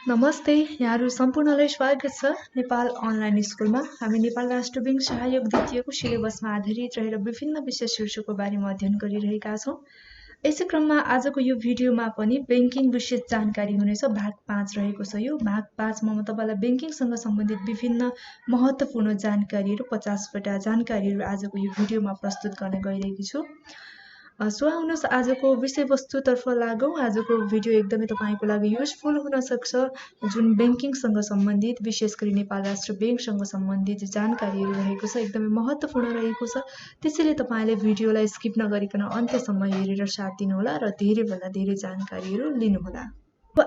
नमस्ते, यहाँहरू सम्पूर्णलाई स्वागत छ नेपाल अनलाइन स्कुलमा। हामी नेपाल राष्ट्र ब्याङ्क सहायक द्वितीयको सिलेबसमा आधारित रहेर विभिन्न विषय शीर्षकको बारेमा अध्ययन गरिरहेका छौँ। यसै क्रममा आजको यो भिडियोमा पनि ब्याङ्किङ विशेष जानकारी हुनेछ। भाग 5 रहेको छ। यो भाग 5 मा म तपाईलाई ब्याङ्किङसँग सम्बन्धित विभिन्न महत्त्वपूर्ण जानकारीहरू 50 वटा जानकारीहरू आजको यो भिडियोमा प्रस्तुत गर्न गइरहेकी छु। सो आउनुहोस् आजको विषयवस्तुतर्फ लागौँ। आजको भिडियो एकदमै तपाईको लागि युजफुल हुन सक्छ। जुन ब्याङ्किङसँग सम्बन्धित विशेष गरी नेपाल राष्ट्र ब्याङ्कसँग सम्बन्धित जानकारीहरू रहेको छ, एकदमै महत्त्वपूर्ण रहेको छ। त्यसैले तपाईले भिडियोलाई स्किप नगरिकन अन्त्यसम्म हेरेर साथ दिनुहोला र धेरैभन्दा धेरै जानकारीहरू लिनुहोला।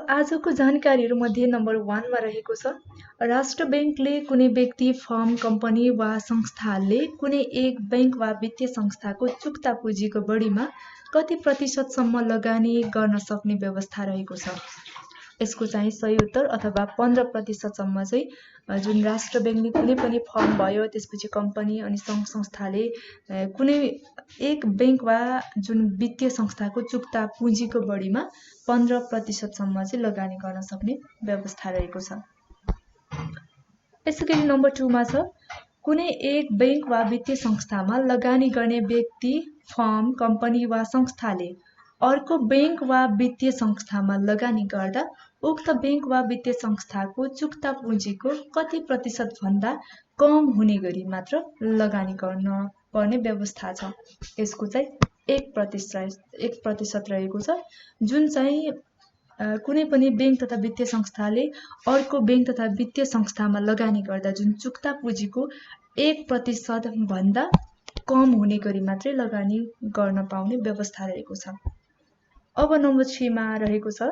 आजको जानकारीहरू मध्ये नम्बर 1 मा रहेको छ, राष्ट्र ब्याङ्कले कुनै व्यक्ति, फर्म, कम्पनी वा संस्थाले कुनै एक ब्याङ्क वा वित्तीय संस्थाको चुक्ता पुँजीको बढीमा कति प्रतिशतसम्म लगानी गर्न सक्ने व्यवस्था रहेको छ। यसको चाहिँ सही उत्तर अथवा 15% सम्म चाहिँ जुन राष्ट्र ब्याङ्कले कुनै पनि फर्म भयो, त्यसपछि कम्पनी अनि सङ्घ संस्थाले कुनै एक ब्याङ्क वा जुन वित्तीय संस्थाको चुक्ता पुँजीको बढीमा 15% सम्म चाहिँ लगानी गर्न सक्ने व्यवस्था रहेको छ। यसैगरी नम्बर 2 मा छ, कुनै एक ब्याङ्क वा वित्तीय संस्थामा लगानी गर्ने व्यक्ति, फर्म, कम्पनी वा संस्थाले अर्को ब्याङ्क वा वित्तीय संस्थामा लगानी गर्दा उक्त ब्याङ्क वा वित्तीय संस्थाको चुक्ता पुँजीको कति प्रतिशत भन्दा कम हुने गरी मात्र लगानी गर्न पर्ने व्यवस्था छ। यसको चाहिँ 1% रहेको छ। जुन चाहिँ कुनै पनि ब्याङ्क तथा वित्तीय संस्थाले अर्को ब्याङ्क तथा वित्तीय संस्थामा लगानी गर्दा जुन चुक्ता पुँजीको 1% भन्दा कम हुने गरी मात्रै लगानी गर्न पाउने व्यवस्था रहेको छ। अब नम्बर 3 मा रहेको छ,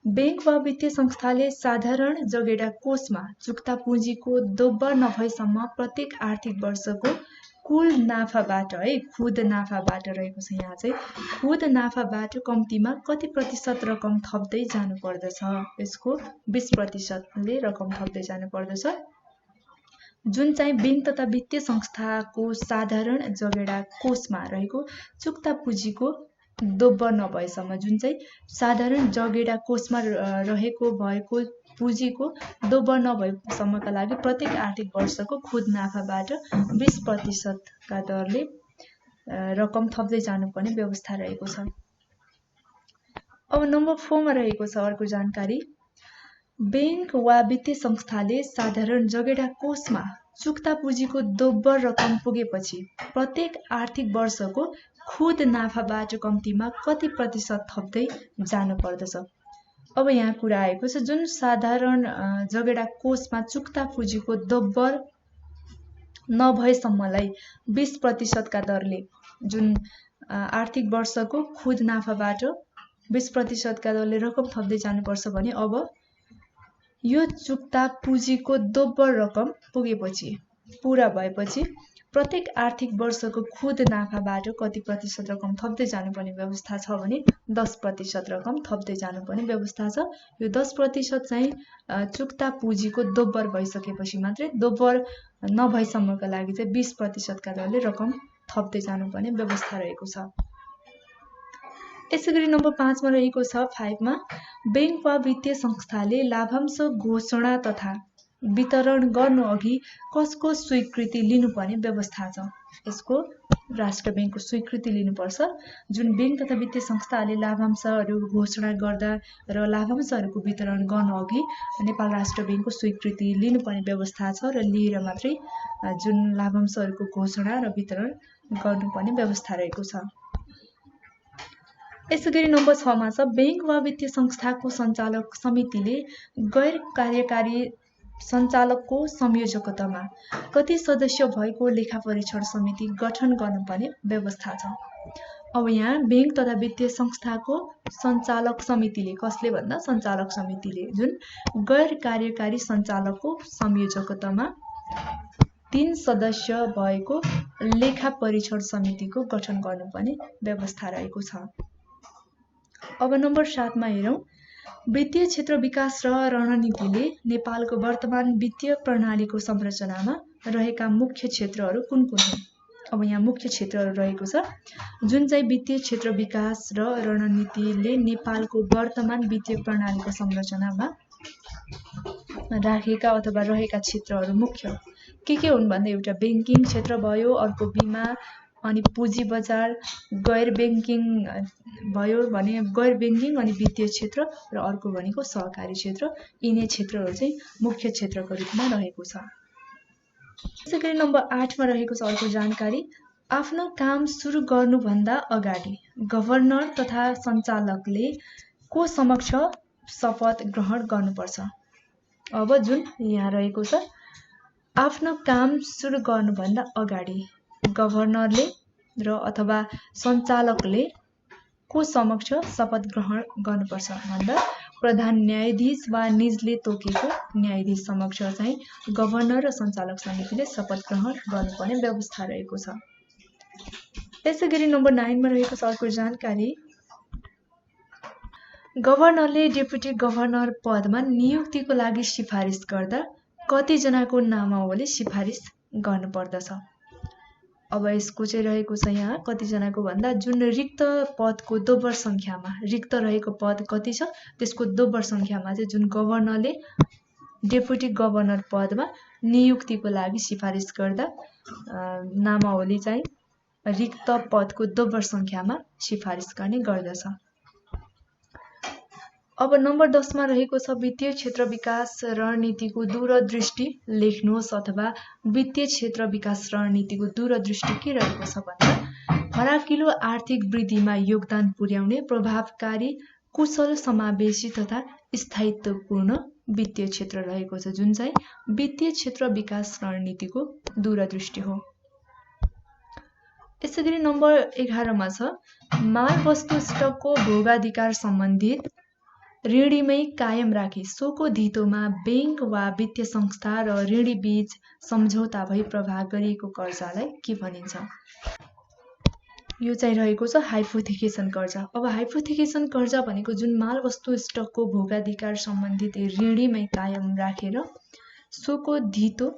ब्याङ्क वा वित्तीय संस्थाले साधारण जगेडा कोषमा चुक्ता पुँजीको दोब्बर नभएसम्म प्रत्येक आर्थिक वर्षको कुल नाफाबाट खुद नाफाबाट रहेको छ। यहाँ चाहिँ खुद नाफाबाट कम्तीमा कति प्रतिशत रकम थप्दै जानु पर्दछ। यसको 20%ले रकम थप्दै जानु पर्दछ। जुन चाहिँ ब्याङ्क तथा वित्तीय संस्थाको साधारण जगेडा कोषमा रहेको चुक्ता पुँजीको दोब्बर नभएसम्म, जुन चाहिँ साधारण जगेडा कोषमा रहेको भएको पुँजीको दोब्बर नभएसम्मका लागि प्रत्येक आर्थिक वर्षको खुद नाफाबाट 20% का दरले रकम थप्दै जानुपर्ने व्यवस्था रहेको छ। अब नम्बर 4 मा रहेको छ अर्को जानकारी, ब्याङ्क वा वित्तीय संस्थाले साधारण जगेडा कोषमा चुक्ता पुँजीको दोब्बर रकम पुगेपछि प्रत्येक आर्थिक वर्षको खुद नाफाबाट कम्तीमा कति प्रतिशत थप्दै जानु पर्दछ। अब यहाँ कुरा आएको छ, जुन साधारण जगेडा कोषमा चुक्ता पुँजीको दोब्बर नभएसम्मलाई 20% का दरले जुन आर्थिक वर्षको खुद नाफाबाट 20% का दरले रकम थप्दै जानुपर्छ भने अब यो चुक्ता पुँजीको दोब्बर रकम पुगेपछि, पुरा भएपछि प्रत्येक आर्थिक वर्षको खुद नाफाबाट कति प्रतिशत रकम थप्दै जानुपर्ने व्यवस्था छ भने 10% रकम थप्दै जानुपर्ने व्यवस्था छ। यो 10% चाहिँ चुक्ता पुँजीको दोब्बर भइसकेपछि मात्रै, दोब्बर नभएसम्मका लागि चाहिँ 20% का दरले रकम थप्दै जानुपर्ने व्यवस्था रहेको छ। यसैगरी नम्बर 5 मा रहेको छ, 5 मा ब्याङ्क वा वित्तीय संस्थाले लाभांश घोषणा तथा वितरण गर्नु अघि कसको स्वीकृति लिनुपर्ने व्यवस्था छ। यसको राष्ट्र ब्याङ्कको स्वीकृति लिनुपर्छ। जुन ब्याङ्क तथा वित्तीय संस्थाले लाभांशहरू घोषणा गर्दा र लाभांशहरूको वितरण गर्नु अघि नेपाल राष्ट्र ब्याङ्कको स्वीकृति लिनुपर्ने व्यवस्था छ र लिएर मात्रै जुन लाभांशहरूको घोषणा र वितरण गर्नुपर्ने व्यवस्था रहेको छ। यसैगरी नम्बर 6 मा छ, ब्याङ्क वा वित्तीय संस्थाको सञ्चालक समितिले गैर कार्यकारी सञ्चालकको संयोजकतामा कति सदस्य भएको लेखा परीक्षण समिति गठन गर्नुपर्ने व्यवस्था छ। अब यहाँ ब्याङ्क तथा वित्तीय संस्थाको सञ्चालक समितिले, कसले भन्दा सञ्चालक समितिले जुन गैर कार्यकारी सञ्चालकको संयोजकतामा 3 सदस्य भएको लेखा परीक्षण समितिको गठन गर्नुपर्ने व्यवस्था रहेको छ। अब नम्बर 7 मा हेरौँ, वित्तीय क्षेत्र विकास र रणनीतिले नेपालको वर्तमान वित्तीय प्रणालीको संरचनामा रहेका मुख्य क्षेत्रहरू कुन कुन हुन्। अब यहाँ मुख्य क्षेत्रहरू रहेको छ, जुन चाहिँ वित्तीय क्षेत्र विकास र रणनीतिले नेपालको वर्तमान वित्तीय प्रणालीको संरचनामा राखेका अथवा रहेका क्षेत्रहरू मुख्य के हुन् भन्दा एउटा ब्याङ्किङ क्षेत्र भयो, अर्को बिमा, अनि पुँजी बजार, गैर ब्याङ्किङ भयो भने गैर ब्याङ्किङ अनि वित्तीय क्षेत्र, र अर्को भनेको सहकारी क्षेत्र। यिनै क्षेत्रहरू चाहिँ मुख्य क्षेत्रको रूपमा रहेको छ। त्यसैगरी नम्बर 8 मा रहेको छ अर्को जानकारी, आफ्नो काम सुरु गर्नुभन्दा अगाडि गभर्नर तथा सञ्चालकले को समक्ष शपथ ग्रहण गर्नुपर्छ। अब जुन यहाँ रहेको छ, आफ्नो काम सुरु गर्नुभन्दा अगाडि गभर्नरले र अथवा सञ्चालकले को समक्ष शपथ ग्रहण गर्नुपर्छ भन्दा प्रधान न्यायाधीश वा निजले तोकेको न्यायाधीश समक्ष चाहिँ गभर्नर र सञ्चालक समितिले शपथ ग्रहण गर्नुपर्ने व्यवस्था रहेको छ। त्यसैगरी नम्बर 9 मा रहेको छ अर्को जानकारी, गभर्नरले डेपुटी गभर्नर पदमा नियुक्तिको लागि सिफारिस गर्दा कतिजनाको नामावली सिफारिस गर्नुपर्दछ। अब यसको चाहिँ रहेको छ यहाँ कतिजनाको भन्दा जुन रिक्त पदको दोब्बर सङ्ख्यामा रिक्त रहेको पद कति छ त्यसको दोब्बर सङ्ख्यामा चाहिँ जुन गभर्नरले डेपुटी गभर्नर पदमा नियुक्तिको लागि सिफारिस गर्दा नामावली चाहिँ रिक्त पदको दोब्बर सङ्ख्यामा सिफारिस गर्ने गर्दछ। अब नम्बर 10 मा रहेको छ वित्तीय क्षेत्र विकास रणनीतिको दूरदृष्टि लेख्नुहोस् अथवा वित्तीय क्षेत्र विकास रणनीतिको दूरदृष्टि के रहेको छ भन्दा फराकिलो आर्थिक वृद्धिमा योगदान पुर्याउने प्रभावकारी कुशल समावेशी तथा स्थायित्वपूर्ण वित्तीय क्षेत्र रहेको छ, जुन चाहिँ वित्तीय क्षेत्र विकास रणनीतिको दूरदृष्टि हो। यसैगरी नम्बर 11 मा छ माल वस्तु स्टकको भोगाधिकार सम्बन्धित ऋणीमै कायम राखी सोको धितोमा बैंक वा वित्तीय संस्था र ऋणी बीच सम्झौता भई प्रवाह गरिएको कर्जालाई के भनिन्छ। यो चाहिँ रहेको छ हाइपोथेकेसन कर्जा। अब हाइपोथेकेसन कर्जा भनेको जुन माल वस्तु स्टकको भोगाधिकार सम्बन्धित ऋणीमै कायम राखेर सोको धितो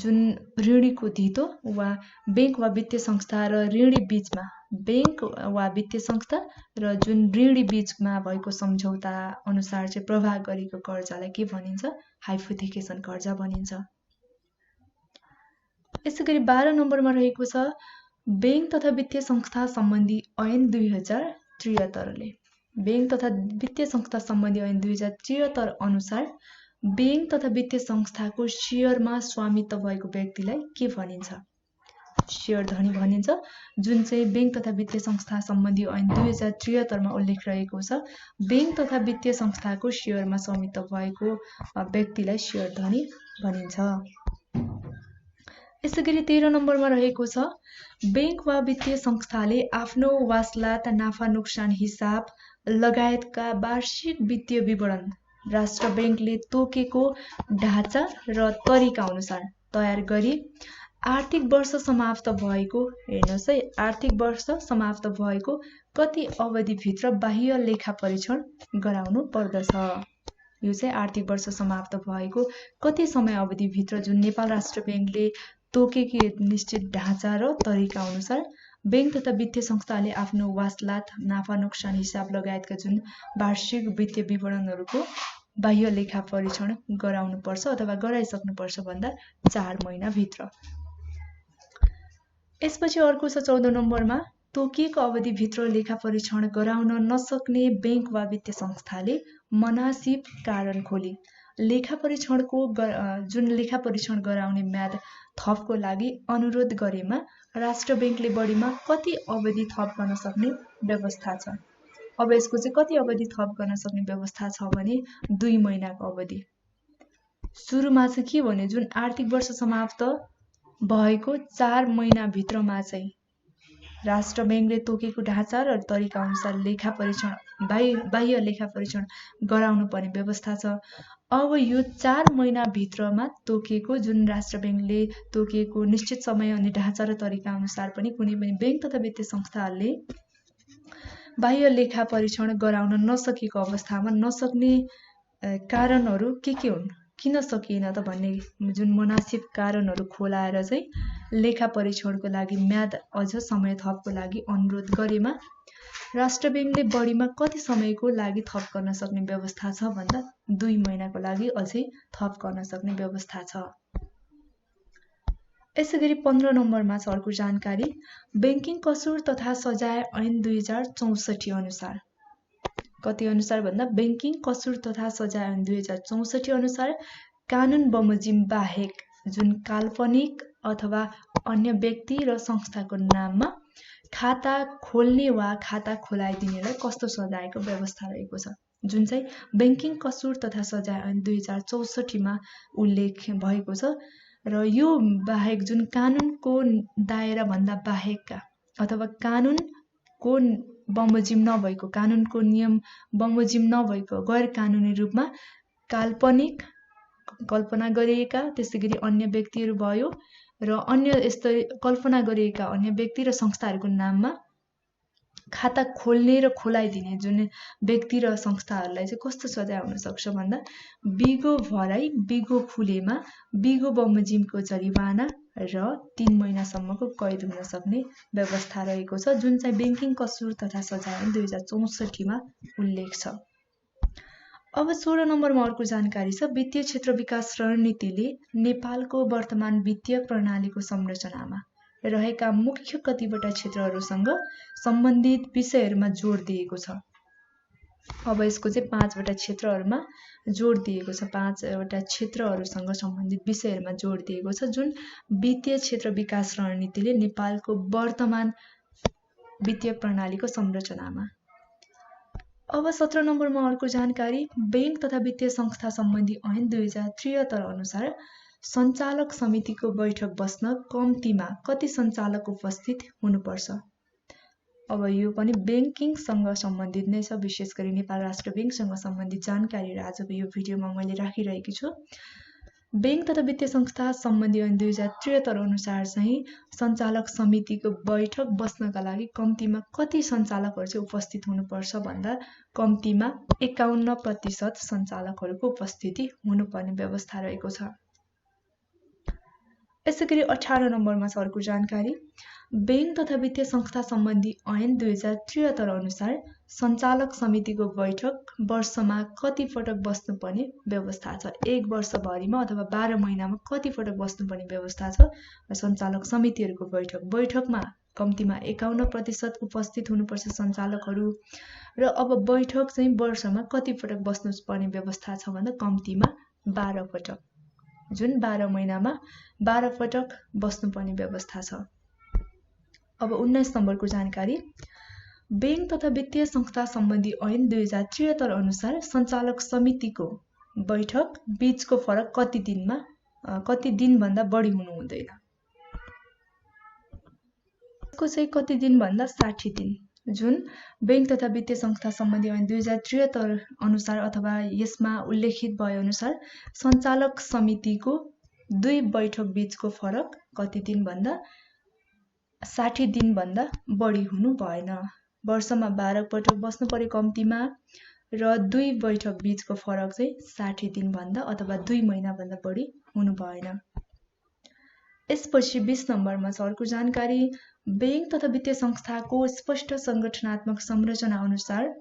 जुन ऋणीको धितो वा बैंक वा वित्तीय संस्था र ऋणी बीचमा बैंक वा वित्तीय संस्था र जुन ऋणी बीचमा भएको सम्झौता अनुसार चाहिँ प्रवाह गरेको कर्जालाई के भनिन्छ, हाइपोथेकेसन कर्जा भनिन्छ। यसैगरी 12 नम्बरमा रहेको छ बैंक तथा वित्तीय संस्था सम्बन्धी ऐन 2073 ले बैंक तथा वित्तीय संस्था सम्बन्धी ऐन 2073 अनुसार बैंक तथा वित्तीय संस्थाको शेयरमा स्वामित्व भएको व्यक्तिलाई के भनिन्छ, शेयर धनी भनिन्छ। जुन चाहिँ बैंक तथा वित्तीय संस्था सम्बन्धी ऐन 2073 मा उल्लेख रहेको छ बैंक तथा वित्तीय संस्थाको शेयरमा स्वामित्व भएको व्यक्तिलाई शेयर धनी भनिन्छ। यसैगरी 13 नम्बरमा रहेको छ बैंक वा वित्तीय संस्थाले आफ्नो वासलात नाफा नोक्सान हिसाब लगायतका वार्षिक वित्तीय विवरण राष्ट्र बैंकले तोकेको ढाँचा र तरिका अनुसार तयार गरी आर्थिक वर्ष समाप्त भएको हेर्नुहोस् है आर्थिक वर्ष समाप्त भएको कति अवधिभित्र बाह्य लेखा परीक्षण गराउनु पर्दछ। यो चाहिँ आर्थिक वर्ष समाप्त भएको कति समय अवधिभित्र जुन नेपाल राष्ट्र बैंकले तोकेकी निश्चित ढाँचा र तरिका अनुसार बैंक तथा वित्तीय संस्थाले आफ्नो वासलात नाफा नोक्सान हिसाब लगायतका जुन वार्षिक वित्तीय विवरणहरूको बाह्य लेखा परीक्षण गराउनुपर्छ अथवा गराइसक्नुपर्छ भन्दा 4 महिनाभित्र। यसपछि अर्को छ 14 नम्बरमा तोकिएको अवधिभित्र लेखा परीक्षण गराउन नसक्ने बैंक वा वित्तीय संस्थाले मनासिब कारण खोली लेखा परीक्षणको जुन लेखा परीक्षण गराउने म्याद थपको लागि अनुरोध गरेमा राष्ट्र बैंकले बढीमा कति अवधि थप गर्न सक्ने व्यवस्था छ। अब यसको चाहिँ कति अवधि थप गर्न सक्ने व्यवस्था छ भने 2 महिनाको अवधि। सुरुमा चाहिँ के भने जुन आर्थिक वर्ष समाप्त भएको 4 महिनाभित्रमा चाहिँ राष्ट्र बैंकले तोकेको ढाँचा र तरिका अनुसार लेखा परीक्षण बाह्य लेखा परीक्षण गराउनु पर्ने व्यवस्था छ। अब यो 4 महिनाभित्रमा तोकेको जुन राष्ट्र बैंकले तोकेको निश्चित समय अनि ढाँचा र तरिका अनुसार पनि कुनै पनि बैंक तथा वित्तीय संस्थाले बाह्य लेखा परीक्षण गराउन नसकेको अवस्थामा नसक्ने कारणहरू के हुन्, किन सकिएन त भन्ने जुन मुनासिब कारणहरू खोलाएर चाहिँ लेखा परीक्षणको लागि म्याद अझ समय थपको लागि अनुरोध गरेमा राष्ट्र बैंकले बढीमा कति समयको लागि थप गर्न सक्ने व्यवस्था छ भन्दा 2 महिनाको लागि अझै थप गर्न सक्ने व्यवस्था छ। यसैगरी 15 नम्बरमा छ अर्को जानकारी, बैंकिङ कसुर तथा सजाय ऐन 2064 अनुसार। कति अनुसार भन्दा बैंकिङ कसुर तथा सजाय ऐन 2064 अनुसार कानुन बमोजिम बाहेक जुन काल्पनिक अथवा अन्य व्यक्ति र संस्थाको नाममा खाता खोल्ने वा खाता खोलाइदिनेलाई कस्तो सजायको व्यवस्था रहेको छ, जुन चाहिँ बैंकिङ कसुर तथा सजाय ऐन 2064 मा उल्लेख भएको छ। र यो बाहेक जुन कानुनको दायरा भन्दा बाहेकका अथवा कानुनको बमोजिम नभएको, कानुनको नियम बमोजिम नभएको गैर कानुनी रूपमा काल्पनिक कल्पना गरिएका त्यसैगरी अन्य व्यक्तिहरू भयो र अन्य यस्तै कल्पना गरिएका अन्य व्यक्ति र संस्थाहरूको नाममा खाता खोल्ने र खोलाइदिने जुन व्यक्ति र संस्थाहरूलाई चाहिँ कस्तो सजाय हुन सक्छ भन्दा बिगो भराई बिगो खुलेमा बिगो बमोजिमको जरिवाना र 3 महिनासम्मको कैद हुन सक्ने व्यवस्था रहेको छ, जुन चाहिँ बैंकिङ कसुर तथा सजाय ऐन 2064 मा उल्लेख छ। अब 16 नम्बरमा अर्को जानकारी छ, वित्तीय क्षेत्र विकास रणनीतिले नेपालको वर्तमान वित्तीय प्रणालीको संरचनामा रहेका मुख्य कतिवटा क्षेत्रहरूसँग सम्बन्धित विषयहरूमा जोड दिएको छ। अब यसको चाहिँ 5वटा क्षेत्रहरूमा जोड दिएको छ, 5वटा क्षेत्रहरूसँग सम्बन्धित विषयहरूमा जोड दिएको छ, जुन वित्तीय क्षेत्र विकास रणनीतिले नेपालको वर्तमान वित्तीय प्रणालीको संरचनामा। अब 17 नम्बरमा अर्को जानकारी, बैंक तथा वित्तीय संस्था सम्बन्धी ऐन 2073 अनुसार सञ्चालक समितिको बैठक बस्न कम्तीमा कति सञ्चालक उपस्थित हुनुपर्छ। अब यो पनि बैंकिङसँग सम्बन्धित नै छ, विशेष गरी नेपाल राष्ट्र बैंकसँग सम्बन्धित जानकारीहरू आजको यो भिडियोमा मैले राखिरहेकी छु। बैंक तथा वित्तीय संस्था सम्बन्धी ऐन 2073 अनुसार चाहिँ सञ्चालक समितिको बैठक बस्नका लागि कम्तीमा कति सञ्चालकहरू चाहिँ उपस्थित हुनुपर्छ भन्दा कम्तीमा 51% सञ्चालकहरूको उपस्थिति हुनुपर्ने व्यवस्था रहेको छ। यसैगरी 18 नम्बरमा छ अर्को जानकारी, बैंक तथा वित्तीय संस्था सम्बन्धी ऐन 2073 अनुसार सञ्चालक समितिको बैठक वर्षमा कति पटक बस्नुपर्ने व्यवस्था छ। 1 वर्षभरिमा अथवा 12 महिनामा कति पटक बस्नुपर्ने व्यवस्था छ सञ्चालक समितिहरूको बैठकमा कम्तीमा 51% उपस्थित हुनुपर्छ सञ्चालकहरू। र अब बैठक चाहिँ वर्षमा कति पटक बस्नुपर्ने व्यवस्था छ भन्दा कम्तीमा 12 पटक, जुन 12 महिनामा 12 पटक बस्नुपर्ने व्यवस्था छ। अब 19 नम्बरको जानकारी, बैंक तथा वित्तीय संस्था सम्बन्धी ऐन 2073 अनुसार सञ्चालक समितिको बैठक बीचको फरक कति दिनभन्दा बढी हुनु हुँदैन। यसको चाहिँ कति दिन भन्दा 60 दिन, जुन बैंक तथा वित्तीय संस्था सम्बन्धी ऐन 2073 अनुसार अथवा यसमा उल्लेखित भए अनुसार सञ्चालक समितिको 2 बैठक बीचको फरक कति दिन भन्दा 60 दिनभन्दा बढी हुनु भएन। वर्षमा 12 पटक बस्नु पर्यो कम्तीमा र 2 बैठक बीचको फरक चाहिँ 60 दिनभन्दा अथवा 2 महिनाभन्दा बढी हुनु भएन। यसपछि 20 नम्बरमा छ अर्को जानकारी, बैंक तथा वित्तीय संस्थाको स्पष्ट संगठनात्मक संरचना अनुसार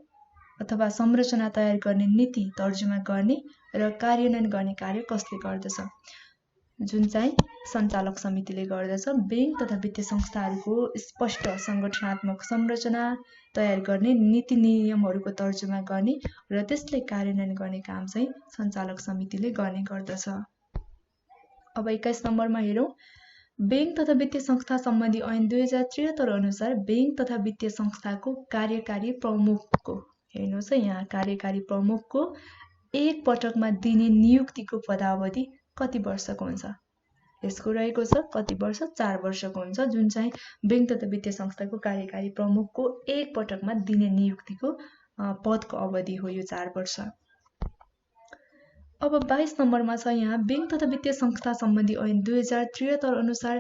अथवा संरचना तयार गर्ने नीति तर्जुमा गर्ने र कार्यान्वयन गर्ने कार्य कसले गर्दछ, जुन चाहिँ सञ्चालक समितिले गर्दछ। बैंक तथा वित्तीय संस्थाहरूको स्पष्ट संगठनात्मक संरचना तयार गर्ने, नीति नियमहरूको तर्जुमा गर्ने र त्यसले कार्यान्वयन गर्ने काम चाहिँ सञ्चालक समितिले गर्ने गर्दछ। अब 21 नम्बरमा हेरौँ, बैंक तथा वित्तीय संस्था सम्बन्धी ऐन 2073 अनुसार बैंक तथा वित्तीय संस्थाको कार्यकारी प्रमुखको, हेर्नुहोस् है यहाँ कार्यकारी प्रमुखको एक पटकमा दिने नियुक्तिको पदावधि कति वर्षको हुन्छ। यसको रहेको छ कति वर्ष, 4 वर्षको हुन्छ, जुन चाहिँ बैंक तथा वित्तीय संस्थाको कार्यकारी प्रमुखको एक पटकमा दिने नियुक्तिको पदको अवधि हो यो 4 वर्ष। अब 22 नम्बरमा छ यहाँ बैंक तथा वित्तीय संस्था सम्बन्धी ऐन 2073 अनुसार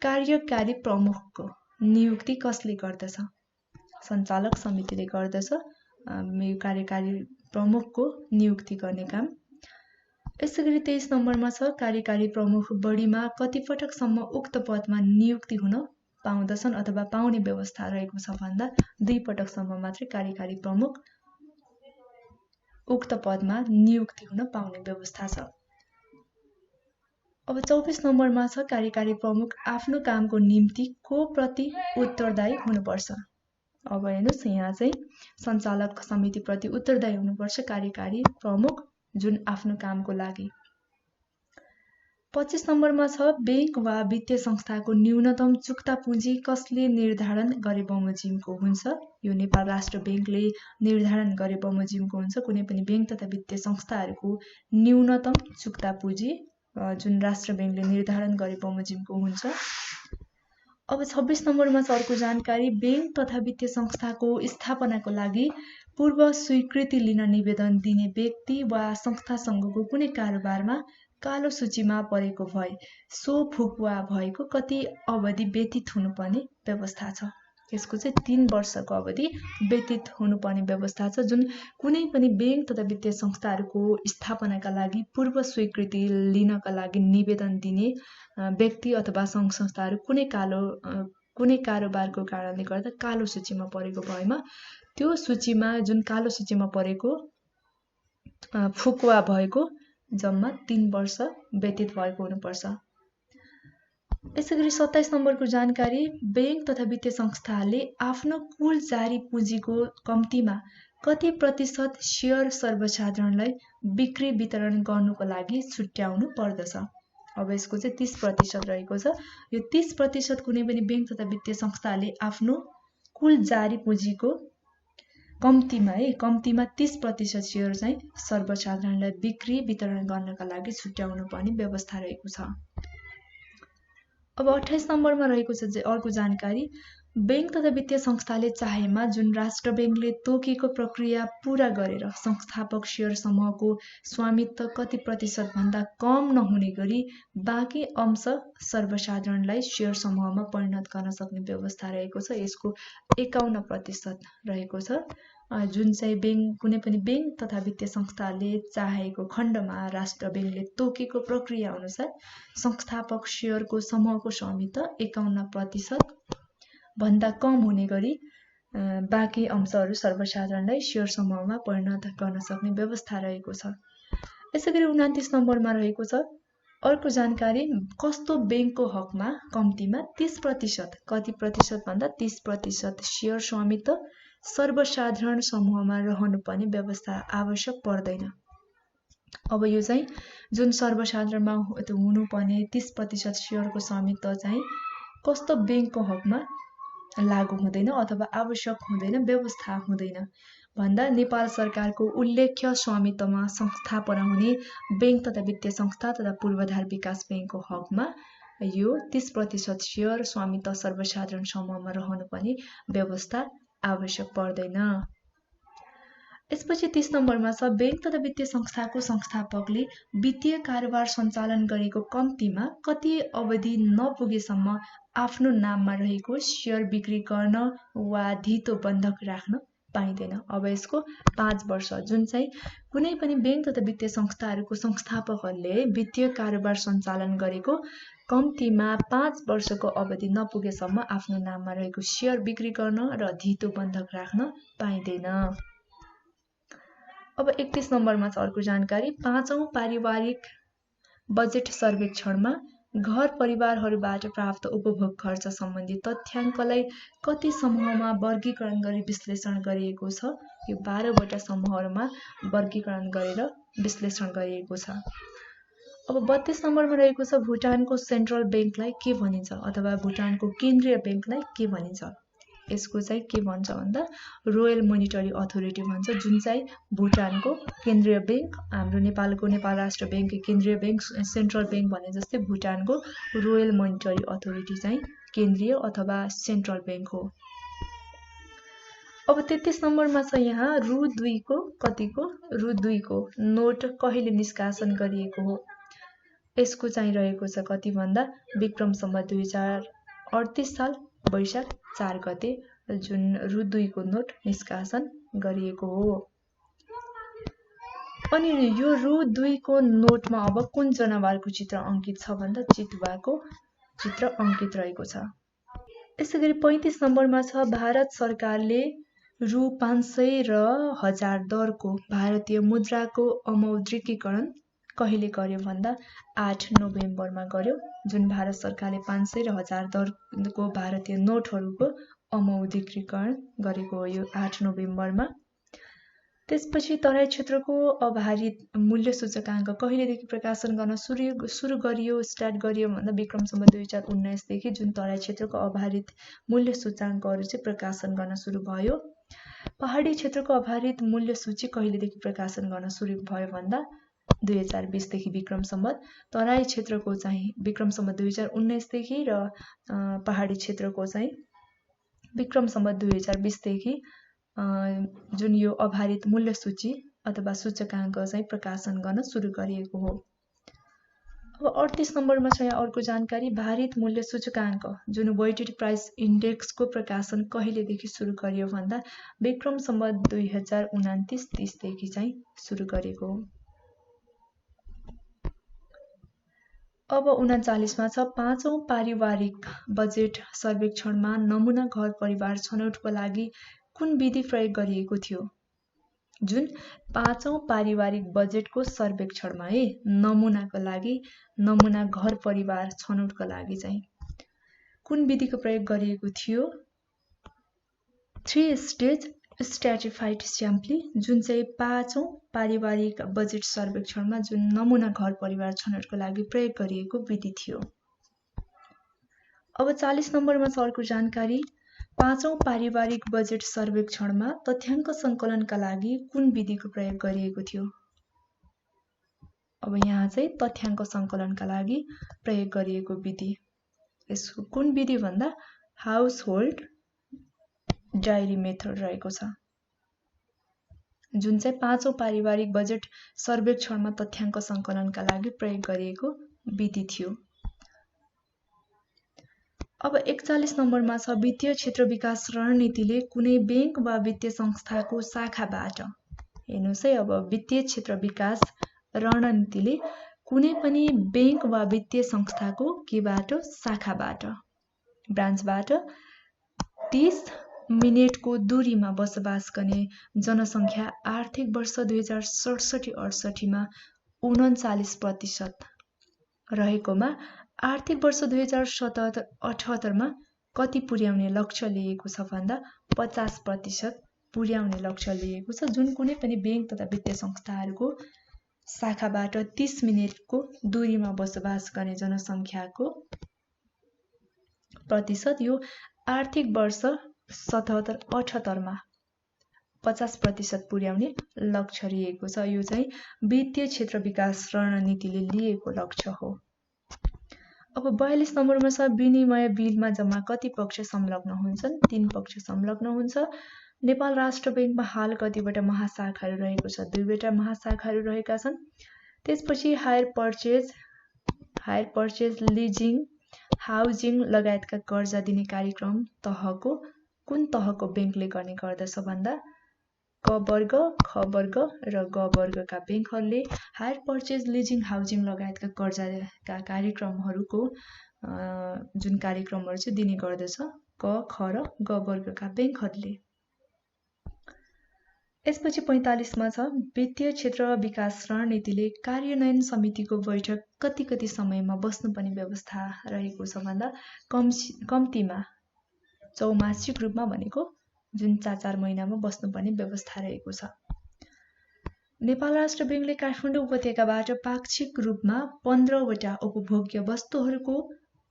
कार्यकारी प्रमुखको नियुक्ति कसले गर्दछ, सञ्चालक समितिले गर्दछ कार्यकारी प्रमुखको नियुक्ति गर्ने काम। यसैगरी 23 नम्बरमा छ कार्यकारी प्रमुख बढीमा कति पटकसम्म उक्त पदमा नियुक्ति हुन पाउँदछन् अथवा पाउने व्यवस्था रहेको छ भन्दा 2 पटकसम्म मात्रै कार्यकारी प्रमुख उक्त पदमा नियुक्ति हुन पाउने व्यवस्था छ। अब 24 नम्बरमा छ कार्यकारी प्रमुख आफ्नो कामको निम्ति को प्रति उत्तरदायी हुनुपर्छ। अब हेर्नुस् यहाँ चाहिँ सञ्चालक समिति प्रति उत्तरदायी हुनुपर्छ कार्यकारी प्रमुख जुन आफ्नो कामको लागि। 25 नम्बरमा छ बैंक वा वित्तीय संस्थाको न्यूनतम चुक्ता पुँजी कसले निर्धारण गरे बमोजिमको हुन्छ। यो नेपाल राष्ट्र बैंकले निर्धारण गरे बमोजिमको हुन्छ। कुनै पनि बैंक तथा वित्तीय संस्थाहरूको न्यूनतम चुक्ता पुँजी जुन राष्ट्र बैंकले निर्धारण गरे बमोजिमको हुन्छ। अब 26 नम्बरमा छ अर्को जानकारी बैंक तथा वित्तीय संस्थाको स्थापनाको लागि पूर्व स्वीकृति लिन निवेदन दिने व्यक्ति वा संस्थासँगको कुनै कारोबारमा कालो सूचीमा परेको भए सो फुकुवा भएको कति अवधि व्यतीत हुनुपर्ने व्यवस्था छ। यसको चाहिँ 3 वर्षको अवधि व्यतीत हुनुपर्ने व्यवस्था छ। जुन कुनै पनि बैंक तथा वित्तीय संस्थाहरूको स्थापनाका लागि पूर्व स्वीकृति लिनका लागि निवेदन दिने व्यक्ति अथवा सङ्घ संस्थाहरू कुनै कारोबारको कारणले गर्दा कालो सूचीमा परेको भएमा त्यो सूचीमा जुन कालो सूचीमा परेको फुकुवा भएको जम्मा 3 वर्ष व्यतीत भएको हुनुपर्छ। यसैगरी 27 नम्बरको जानकारी बैंक तथा वित्तीय संस्थाले आफ्नो कुल जारी पुँजीको कम्तीमा कति प्रतिशत शेयर सर्वसाधारणलाई बिक्री वितरण गर्नुको लागि छुट्याउनु पर्दछ। अब यसको चाहिँ 30% रहेको छ। यो 30% कुनै पनि बैंक तथा वित्तीय संस्थाले आफ्नो कुल जारी पुँजीको कम्तीमा 30% शेयर चाहिँ सर्वसाधारणलाई बिक्री वितरण गर्नका लागि छुट्याउनु पर्ने व्यवस्था रहेको छ। अब 28 नम्बरमा रहेको छ अर्को जानकारी बैंक तथा वित्तीय संस्थाले चाहेमा जुन राष्ट्र बैंकले तोकेको प्रक्रिया पूरा गरेर संस्थापक शेयर समूहको स्वामित्व कति प्रतिशत भन्दा कम नहुने गरी बाँकी अंश सर्वसाधारणलाई शेयर समूहमा परिणत गर्न सक्ने व्यवस्था रहेको छ। यसको 51% रहेको छ। जुन चाहिँ कुनै पनि बैंक तथा वित्तीय संस्थाले चाहेको खण्डमा राष्ट्र बैंकले तोकेको प्रक्रिया अनुसार संस्थापक शेयरको समूहको स्वामित्व 51% भन्दा कम हुने गरी बाँकी अंशहरू सर्वसाधारणलाई शेयर समूहमा परिणत गर्न सक्ने व्यवस्था रहेको छ। यसैगरी 29 नम्बरमा रहेको छ अर्को जानकारी कस्तो बैंकको हकमा कम्तीमा 30% कति प्रतिशत भन्दा 30% शेयर स्वामित्व सर्वसाधारण समूहमा रहनुपर्ने व्यवस्था आवश्यक पर्दैन। अब यो चाहिँ जुन सर्वसाधारणमा हुनुपर्ने 30% शेयरको स्वामित्व चाहिँ कस्तो बैंकको हकमा लागू हुँदैन अथवा आवश्यक हुँदैन, व्यवस्था हुँदैन भन्दा नेपाल सरकारको उल्लेख्य स्वामित्वमा संस्थापना हुने बैंक तथा वित्तीय संस्था तथा पूर्वाधार विकास बैंकको हकमा यो 30% शेयर स्वामित्व सर्वसाधारण समूहमा रहनुपर्ने व्यवस्था आवश्यक पर्दैन। यसपछि 30 नम्बरमा छ बैंक तथा वित्तीय संस्थाको संस्थापकले वित्तीय कारोबार सञ्चालन गरेको कम्तीमा कति अवधि नपुगेसम्म आफ्नो नाममा रहेको शेयर बिक्री गर्न वा धितो बन्धक राख्न पाइँदैन। अब यसको 5 वर्ष जुन चाहिँ कुनै पनि बैंक तथा वित्तीय संस्थाहरूको संस्थापकहरूले वित्तीय कारोबार सञ्चालन गरेको कम्तीमा 5 वर्षको अवधि नपुगेसम्म आफ्नो नाममा रहेको शेयर बिक्री गर्न र धितो बन्धक राख्न पाइँदैन। अब 31 नम्बरमा छ अर्को जानकारी 5औं पारिवारिक बजेट सर्वेक्षणमा घर परिवारहरूबाट प्राप्त उपभोग खर्च सम्बन्धी तथ्याङ्कलाई कति समूहमा वर्गीकरण गरी विश्लेषण गरिएको छ। यो 12 वटा समूहहरूमा वर्गीकरण गरेर विश्लेषण गरिएको छ। अब 32 नम्बरमा रहेको छ भुटानको सेन्ट्रल बैंकलाई के भनिन्छ अथवा भुटानको केन्द्रीय बैंकलाई के भनिन्छ। यसको चाहिँ के भन्छ भन्दा रोयल मोनिटरी अथोरिटी भन्छ। जुन चाहिँ भुटानको केन्द्रीय बैंक, हाम्रो नेपालको नेपाल राष्ट्र बैंक केन्द्रीय बैंक सेन्ट्रल बैंक भने जस्तै भुटानको रोयल मोनिटरी अथोरिटी चाहिँ केन्द्रीय अथवा सेन्ट्रल बैंक हो। अब 33 नम्बरमा छ यहाँ रु 2 को नोट कहिले निष्कासन गरिएको हो। यसको चाहिँ रहेको छ कति भन्दा विक्रम सम्वत 2038 साल वैशाख 4 गते जुन रु 2 को नोट निष्कासन गरिएको हो। अनि यो रु 2 को नोटमा अब कुन जनावरको चित्र अंकित छ भन्दा चितुवाको चित्र अंकित रहेको छ। यसैगरी 35 नम्बरमा छ भारत सरकारले रु 500 र 1000 दरको भारतीय मुद्राको अमौद्रिकीकरण कहिले गर्यो भन्दा 8 नोभेम्बरमा गर्यो, जुन भारत सरकारले 500 र 1000 दरको भारतीय नोटहरूको अमौद्रिकीकरण गरेको हो यो 8 नोभेम्बरमा। त्यसपछि तराई क्षेत्रको आधारित मूल्य सूचकाङ्क कहिलेदेखि प्रकाशन गर्न सुरु गरियो स्टार्ट गरियो भन्दा विक्रम सम्वत 2019 देखि जुन तराई क्षेत्रको आधारित मूल्य सूचकाङ्कहरू चाहिँ प्रकाशन गर्न सुरु भयो। पहाडी क्षेत्रको आधारित मूल्य सूची कहिलेदेखि प्रकाशन गर्न सुरु भयो भन्दा 2020 देखि विक्रम सम्वत, तराई क्षेत्रको चाहिँ विक्रम सम्वत 2019 देखि र पहाडी क्षेत्रको चाहिँ विक्रम सम्वत 2020 देखि जुन यो आधारित मूल्य सूची अथवा सूचकाङ्क चाहिँ प्रकाशन गर्न सुरु गरिएको हो। अब 38 नम्बरमा छ यहाँ अर्को जानकारी, भारित मूल्य सूचकाङ्क जुन वेटेड प्राइस इन्डेक्सको प्रकाशन कहिलेदेखि सुरु गरियो भन्दा विक्रम सम्वत 2029-30 देखि चाहिँ सुरु गरेको हो। अब 39 मा छ पाँचौं पारिवारिक बजेट सर्वेक्षणमा नमुना घर परिवार छनौटको लागि कुन विधि प्रयोग गरिएको थियो? जुन पाँचौं पारिवारिक बजेटको सर्वेक्षणमा नमुनाको लागि नमुना घर परिवार छनौटको लागि चाहिँ कुन विधिको प्रयोग गरिएको थियो? 3 स्टेज स्ट्र्याटिफाइड स्याम्पलिङ, जुन चाहिँ पाँचौं पारिवारिक बजेट सर्वेक्षणमा जुन नमुना घर परिवार छनौटको लागि प्रयोग गरिएको विधि थियो। अब 40 नम्बरमा छ अर्को जानकारी, पाँचौं पारिवारिक बजेट सर्वेक्षणमा तथ्याङ्क सङ्कलनका लागि कुन विधिको प्रयोग गरिएको थियो? अब यहाँ चाहिँ तथ्याङ्क सङ्कलनका लागि प्रयोग गरिएको विधि, यसको कुन विधि भन्दा हाउस होल्ड डायरी मेथड रहेको छ, जुन चाहिँ पाँचौं पारिवारिक बजेट सर्वेक्षणमा तथ्याङ्क सङ्कलनका लागि प्रयोग गरिएको विधि थियो। अब 41 नम्बरमा छ वित्तीय क्षेत्र विकास रणनीतिले कुनै बैंक वा वित्तीय संस्थाको शाखाबाट, हेर्नुहोस् है, अब वित्तीय क्षेत्र विकास रणनीतिले कुनै पनि बैंक वा वित्तीय संस्थाको केबाट शाखाबाट ब्रान्चबाट 30 मिनेटको दूरीमा बसोबास गर्ने जनसङ्ख्या आर्थिक वर्ष 2067-68 मा 39% रहेकोमा आर्थिक वर्ष 2077-78 मा कति पुर्याउने लक्ष्य लिएको छ भन्दा 50% पुर्याउने लक्ष्य लिएको छ, जुन कुनै पनि बैंक तथा वित्तीय संस्थाहरूको शाखाबाट 30 मिनेटको दूरीमा बसोबास गर्ने जनसङ्ख्याको प्रतिशत यो आर्थिक वर्ष 77-78 मा 50% पुर्याउने लक्ष्य लिएको छ। यो चाहिँ वित्तीय क्षेत्र विकास रणनीतिले लिएको लक्ष्य हो। अब 42 नम्बरमा छ विनिमय बिलमा जम्मा कति पक्ष संलग्न हुन्छन्? 3 पक्ष संलग्न हुन्छ। नेपाल राष्ट्र बैंकमा हाल कतिवटा महाशाखाहरू रहेको छ? 2वटा महाशाखाहरू रहेका छन्। त्यसपछि हायर पर्चेज लिजिङ हाउजिङ लगायतका कर्जा दिने कार्यक्रम कुन तहको बैंकले गर्ने गर्दछ भन्दा क वर्ग, ख वर्ग र ग वर्गका बैंकहरूले हायर पर्चेज लिजिङ हाउजिङ लगायतका कर्जाका कार्यक्रमहरूको जुन कार्यक्रमहरू चाहिँ दिने गर्दछ क, ख र ग वर्गका बैंकहरूले। यसपछि 45 मा छ वित्तीय क्षेत्र विकास रणनीतिले कार्यान्वयन समितिको बैठक कति समयमा बस्नुपर्ने व्यवस्था रहेको छ भन्दा कम्तीमा चौमासिक रूपमा भनेको जुन 4 महिनामा बस्नुपर्ने व्यवस्था रहेको छ। नेपाल राष्ट्र बैंकले काठमाडौँ उपत्यकाबाट पाक्षिक रूपमा 15वटा उपभोग्य वस्तुहरूको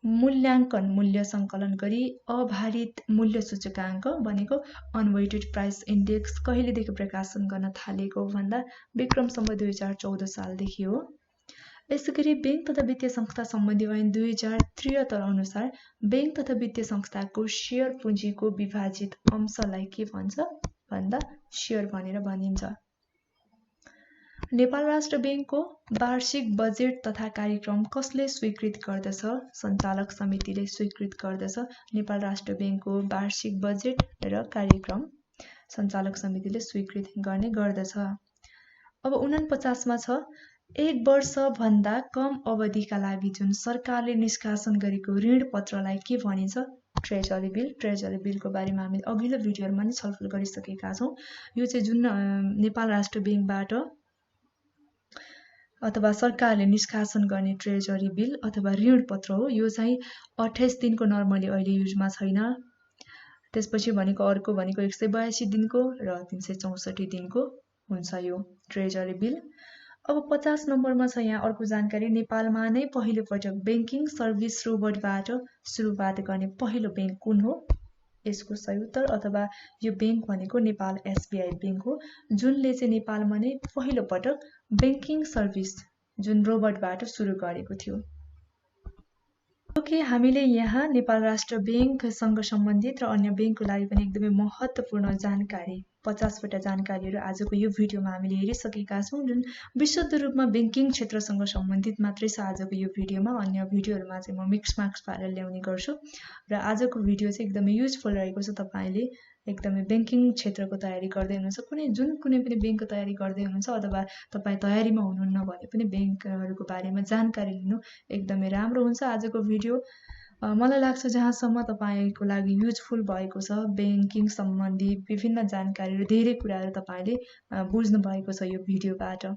मूल्याङ्कन मूल्य सङ्कलन गरी अभारित मूल्य सूचकाङ्क भनेको अनवेटेड प्राइस इन्डेक्स कहिलेदेखि प्रकाशन गर्न थालेको भन्दा विक्रम सम्वत 2014 सालदेखि हो। यसैगरी बैंक तथा वित्तीय संस्था सम्बन्धी ऐन 2073 अनुसार बैंक तथा वित्तीय संस्थाको शेयर पुँजीको विभाजित अंशलाई के भन्छ भन्दा शेयर भनेर भनिन्छ। नेपाल राष्ट्र बैंकको वार्षिक बजेट तथा कार्यक्रम कसले स्वीकृत गर्दछ? सञ्चालक समितिले स्वीकृत गर्दछ। नेपाल राष्ट्र बैंकको वार्षिक बजेट र कार्यक्रम सञ्चालक समितिले स्वीकृत गर्ने गर्दछ। अब 49 मा छ 1 वर्ष भन्दा कम अवधिका लागि जुन सरकारले निष्कासन गरेको ऋण पत्रलाई के भनिन्छ? ट्रेजरी बिलको बारेमा हामी अघिल्लो भिडियोहरुमा नै छलफल गरिसकेका छौं। यो चाहिँ जुन नेपाल राष्ट्र बैंकबाट अथवा सरकारले निष्कासन गर्ने ट्रेजरी बिल अथवा ऋण पत्र हो। यो चाहिँ 28 दिनको नर्मली अहिले युजमा छैन। त्यसपछि भनेको अर्को भनेको 182 दिनको र 364 दिनको हुन्छ यो ट्रेजरी बिल। अब 50 नम्बरमा छ यहाँ अर्को जानकारी, नेपालमा नै पहिलो पटक बैंकिङ सर्भिस रोबोटबाट सुरुवात गर्ने पहिलो बैंक कुन हो? यसको सही उत्तर अथवा यो बैंक भनेको नेपाल एसबीआई बैंक हो, जुनले चाहिँ नेपालमा नै पहिलो पटक बैंकिङ सर्भिस जुन रोबोटबाट सुरु गरेको थियो। ओके, हामीले यहाँ नेपाल राष्ट्र बैंकसँग सम्बन्धित र अन्य बैंकको लागि पनि एकदमै महत्त्वपूर्ण जानकारी 50 वटा जानकारीहरू आजको यो भिडियोमा हामीले हेरिसकेका छौं, जुन विशुद्ध रूपमा बैंकिङ क्षेत्रसँग सम्बन्धित मात्रै छ आजको यो भिडियोमा। अन्य भिडियोहरुमा चाहिँ म मिक्स मार्क्स पारेर ल्याउने गर्छु र आजको भिडियो चाहिँ एकदमै युजफुल रहेको छ। तपाईले एकदमै बैंकिङ क्षेत्रको तयारी गर्दै हुनुहुन्छ, कुनै पनि बैंकको तयारी गर्दै हुनुहुन्छ अथवा तपाई तयारीमा हुनुहुन्न भने पनि बैंकहरुको बारेमा जानकारी लिनु एकदमै राम्रो हुन्छ। आजको भिडियो मलाई लाग्छ जहाँसम्म तपाईको लागि युजफुल भएको छ, बैंकिङ सम्बन्धी विभिन्न जानकारीहरू धेरै कुराहरू तपाईले बुझ्नु भएको छ यो भिडियोबाट।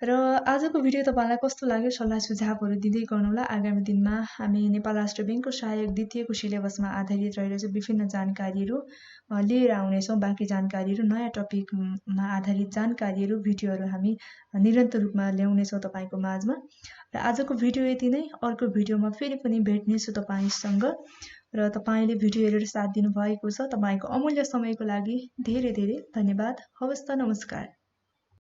र आजको भिडियो तपाईलाई कस्तो लाग्यो सल्लाह सुझावहरू दिँदै गर्नुहोला। आगामी दिनमा हामी नेपाल राष्ट्र बैंकको सहायक द्वितीयको सिलेबसमा आधारित रहेर चाहिँ विभिन्न जानकारीहरू लिएर आउनेछौँ। बाँकी जानकारीहरू नयाँ टपिकमा आधारित जानकारीहरू भिडियोहरू हामी निरन्तर रूपमा ल्याउनेछौँ तपाईको माझमा। र आजको भिडियो यति नै। अर्को भिडियोमा फेरि पनि भेट्नेछु तपाईसँग र तपाईले भिडियो हेरेर साथ दिनु भएको छ। तपाईको अमूल्य समयको लागि धेरै धेरै धन्यवाद। हवस् त, नमस्कार।